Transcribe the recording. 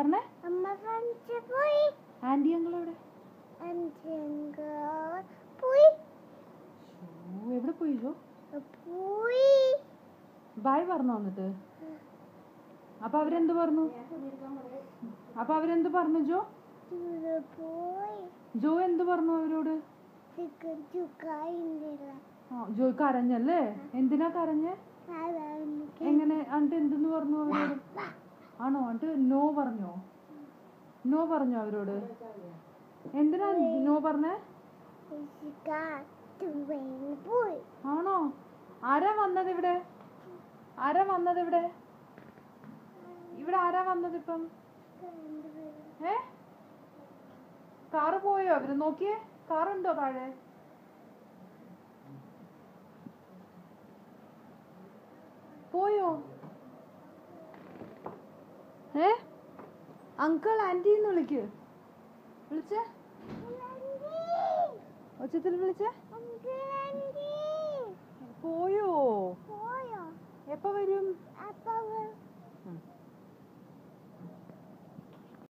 പറഞ്ഞേ. അമ്മ ഫ്രണ്ട്സ് പോയി. ആന്റി അങ്കിൾ എവിടെ? ആന്റി അങ്കിൾ പോയി. എവിടെ പോയി ജോ? പോയി. ബൈ പറഞ്ഞോ എന്നിട്ട്? അപ്പൊ അവരെന്ത് പറഞ്ഞു? ജോ? ജോ എന്ത് പറഞ്ഞു അവരോട്? ജോ കരഞ്ഞല്ലേ? എന്തിനാ കരഞ്ഞേ? എങ്ങനെ? എന്നിട്ട് എന്തെന്ന് പറഞ്ഞു അവരോട്? ആണോ? എന്നിട്ട് നോ പറഞ്ഞോ? നോ പറഞ്ഞോ അവരോട്? എന്തിനാ നോ പറഞ്ഞേ? ആണോ? ആരാ വന്നത് ഇവിടെ? ഇവിടെ ആരാ വന്നത് ഇപ്പം? കാറ് പോയോ? അവര് നോക്കിയേ, കാറുണ്ടോ താഴെ? പോയോ? അങ്കിൾ ആന്റിന്ന് വിളിച്ചേ, ഒച്ചത്തിൽ വിളിച്ചേ. പോയോ? എപ്പോ വരും?